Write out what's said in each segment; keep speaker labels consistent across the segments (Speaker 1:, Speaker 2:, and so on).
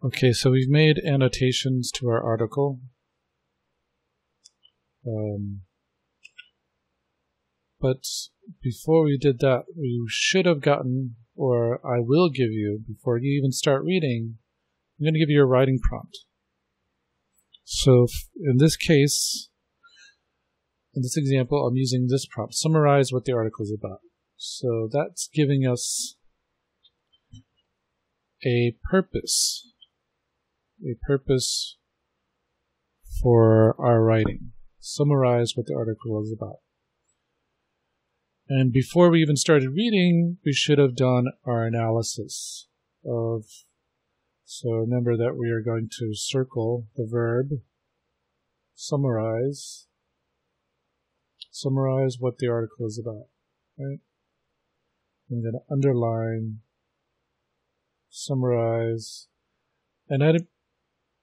Speaker 1: Okay, so we've made annotations to our article. But before we did that, we should have gotten, or I will give you, before you even start reading, I'm going to give you a writing prompt. So in this case, in this example, I'm using this prompt, summarize what the article is about. So that's giving us a purpose for our writing. Summarize what the article is about. And before we even started reading, we should have done our analysis of, so remember that we are going to circle the verb, summarize what the article is about, right? I'm going to underline, summarize, and I'd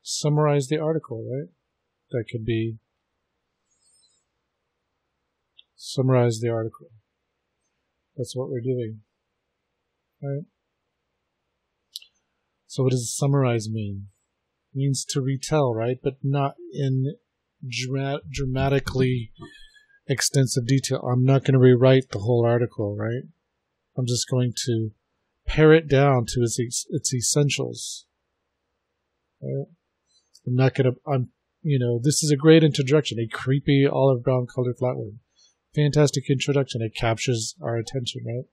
Speaker 1: summarize the article, right? That could be summarize the article. That's what we're doing, right? So what does summarize mean? It means to retell, right? But not in dramatically extensive detail. I'm not going to rewrite the whole article, right? I'm just going to pare it down to its essentials. Right? I'm not going to, this is a great introduction, a creepy olive brown colored flatworm. Fantastic introduction. It captures our attention, right?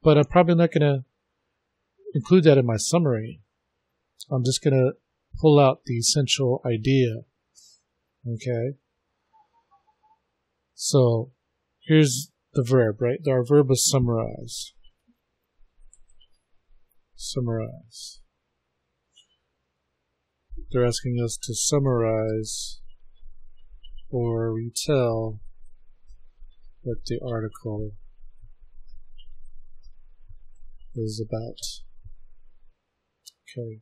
Speaker 1: But I'm probably not going to include that in my summary. I'm just going to pull out the essential idea. Okay? So here's the verb, right? Our verb is summarize. Summarize. They're asking us to summarize or retell what the article is about. Okay.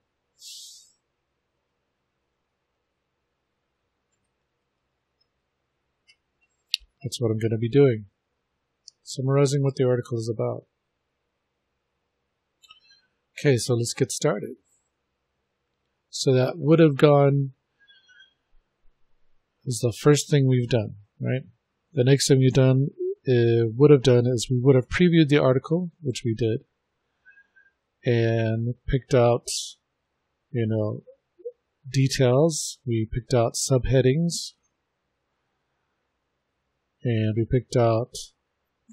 Speaker 1: That's what I'm going to be doing. Summarizing what the article is about. Okay, so let's get started. So that would have gone is the first thing we've done, right? The next thing we've done would have done is we would have previewed the article, which we did, and picked out, details. We picked out subheadings, and we picked out,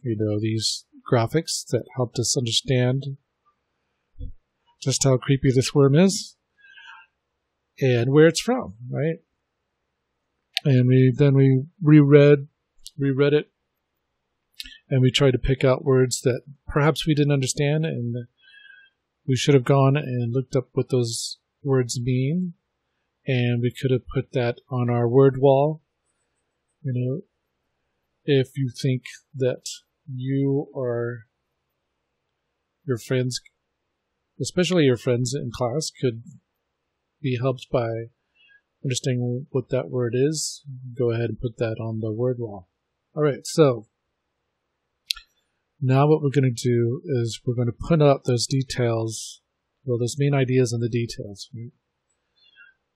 Speaker 1: these graphics that helped us understand just how creepy this worm is and where it's from, right? And we reread it, and we tried to pick out words that perhaps we didn't understand, and we should have gone and looked up what those words mean, and we could have put that on our word wall. If you think that you or your friends, especially your friends in class, could be helped by understanding what that word is, go ahead and put that on the word wall. All right, so now what we're going to do is we're going to put out those details, those main ideas and the details, right?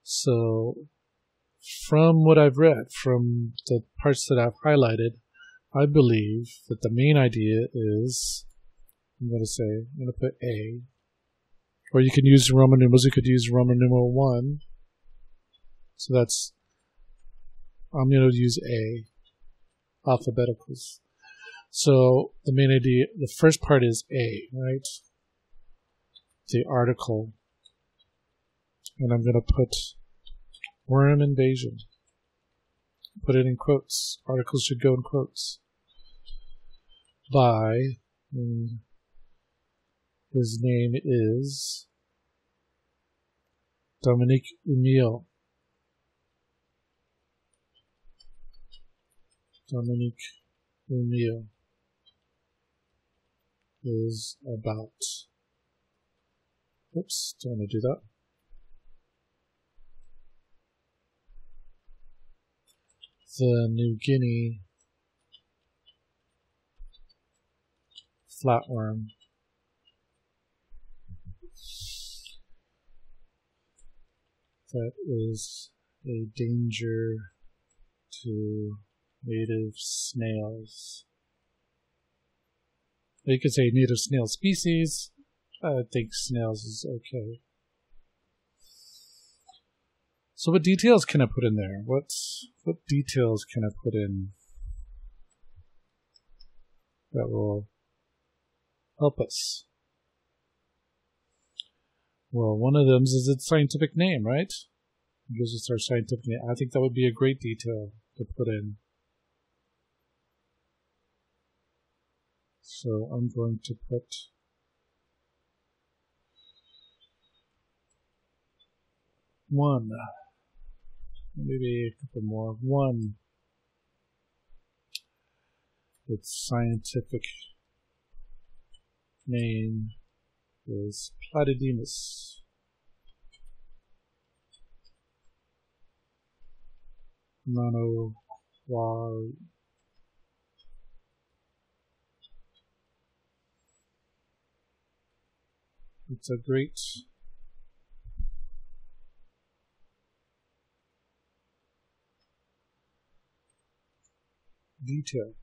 Speaker 1: So from what I've read, from the parts that I've highlighted, I believe that the main idea is, I'm going to put A, or you can use Roman numerals. You could use Roman numeral 1. So I'm going to use A, alphabeticals. So the main idea, the first part is A, right? The article. And I'm going to put worm invasion. Put it in quotes. Articles should go in quotes. By, his name is Dominique Emile. Dominique Emile is about, oops, don't want to do that. The New Guinea flatworm. that is a danger to native snails. You could say native snail species. I think snails is okay. So what details can I put in there? What details can I put in that will help us? Well, one of them is its scientific name, right? It gives us our scientific name. I think that would be a great detail to put in. So I'm going to put one, maybe a couple more. One, its scientific name is Platydemus. Nanoquari. It's a great detail.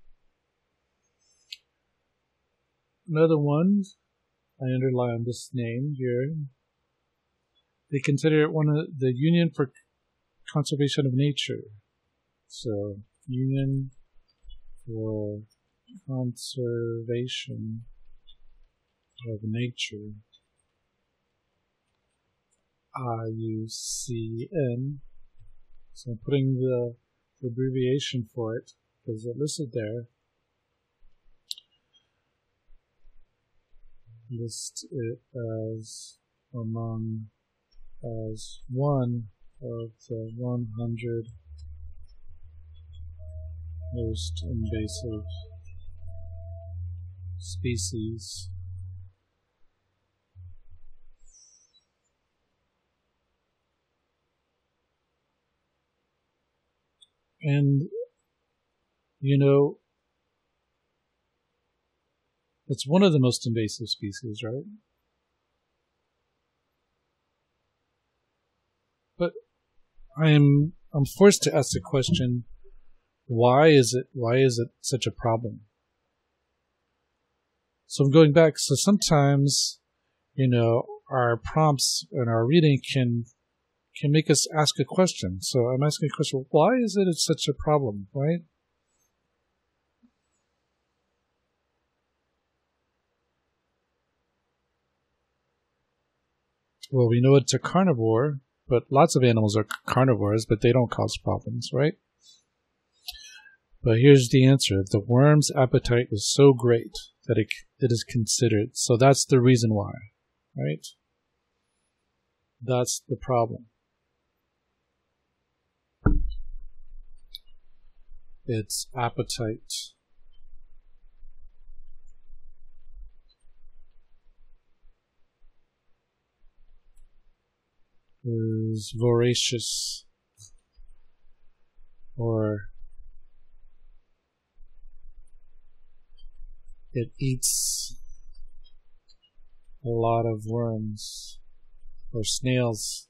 Speaker 1: Another one, I underline this name here. They consider it one of the Union for Conservation of Nature. So, Union for Conservation of Nature. IUCN. So I'm putting the abbreviation for it because it's listed there. List it as one of the 100 most invasive species. And, you know, it's one of the most invasive species, right? But I'm forced to ask the question, why is it such a problem? So I'm going back. So sometimes, you know, our prompts and our reading can make us ask a question. So I'm asking a question, why is it such a problem, right? Well, we know it's a carnivore, but lots of animals are carnivores, but they don't cause problems, right? But here's the answer. The worm's appetite is so great that it is considered. So that's the reason why, right? That's the problem. Its appetite is voracious, or it eats a lot of worms or snails.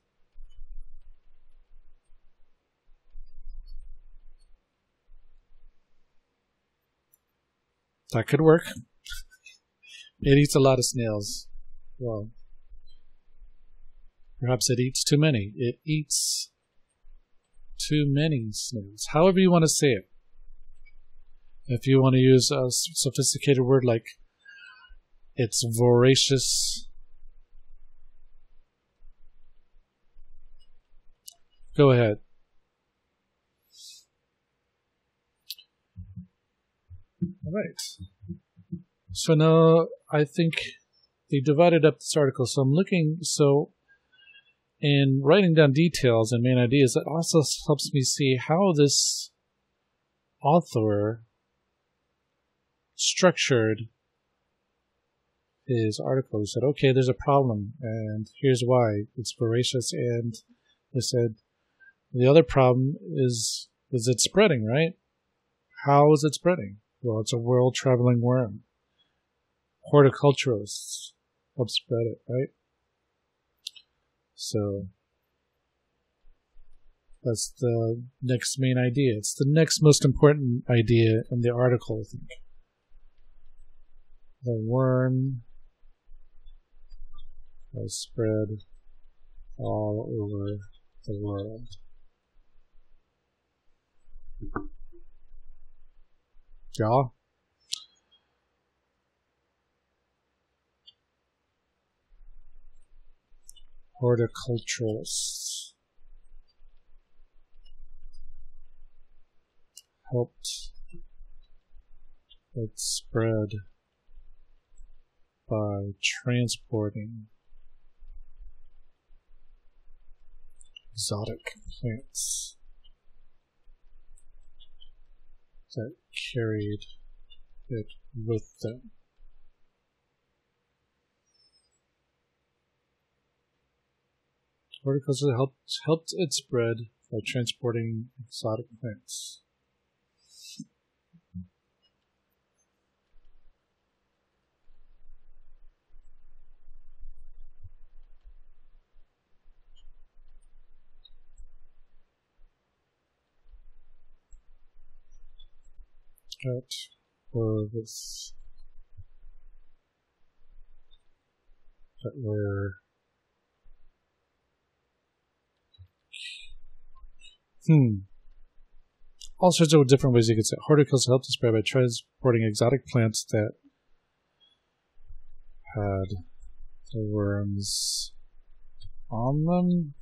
Speaker 1: That could work. It eats a lot of snails. Well, perhaps it eats too many. It eats too many snails. However you want to say it. If you want to use a sophisticated word like it's voracious, go ahead. All right. So now I think they divided up this article. So I'm looking, in writing down details and main ideas, that also helps me see how this author structured his article. He said, okay, there's a problem, and here's why. It's voracious, and they said the other problem is it spreading, right? How is it spreading? Well, it's a world-traveling worm. Horticulturists help spread it, right? So That's the next main idea. It's the next most important idea in the article, I think. The worm has spread all over the world. Yeah. Horticulturalists helped it spread by transporting exotic plants that carried it with them. Horticulture helped it spread by transporting exotic plants. That were all sorts of different ways you could say it. Horticulture helped to spread by transporting exotic plants that had the worms on them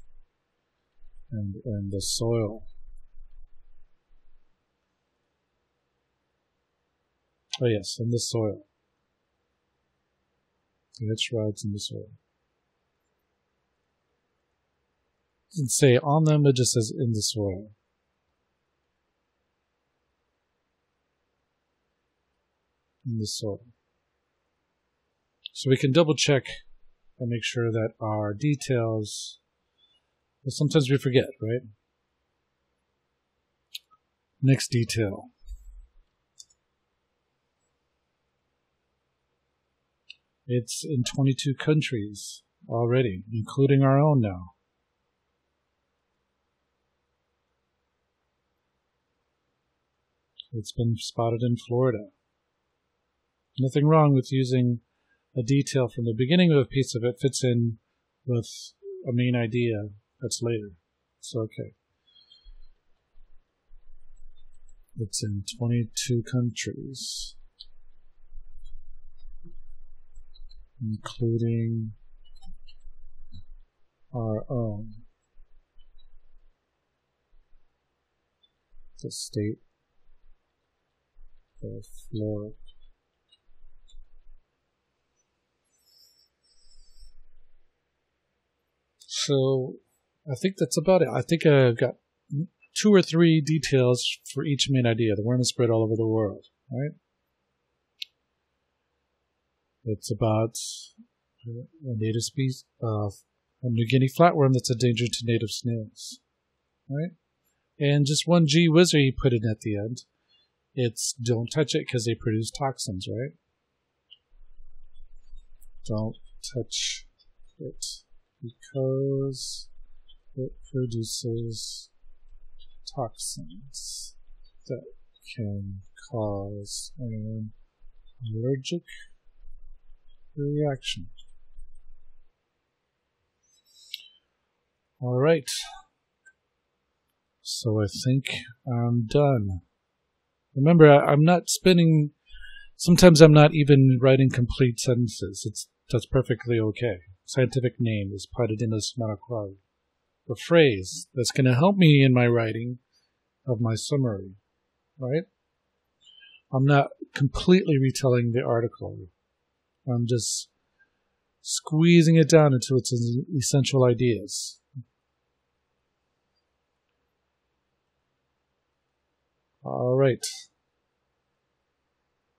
Speaker 1: and in the soil. Oh yes, in the soil. The hitch rods in the soil. It doesn't say on them, it just says in the soil. In the soil. So we can double check and make sure that our details, sometimes we forget, right? Next detail. It's in 22 countries already, including our own now. It's been spotted in Florida. Nothing wrong with using a detail from the beginning of a piece of it fits in with a main idea that's later. It's okay. It's in 22 countries, including our own. The state of Florida. So I think that's about it. I think I've got 2 or 3 details for each main idea. The worm is spread all over the world, right? It's about a native species of a New Guinea flatworm that's a danger to native snails, right? And just one gee whizzer he put in at the end. It's don't touch it because they produce toxins, right? Don't touch it because it produces toxins that can cause an allergic reaction. All right. So I think I'm done. Remember, I'm not spinning. Sometimes I'm not even writing complete sentences. That's perfectly okay. Scientific name is Pardidinus manaquari. A phrase that's going to help me in my writing of my summary, right? I'm not completely retelling the article. I'm just squeezing it down into its essential ideas. All right.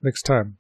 Speaker 1: Next time.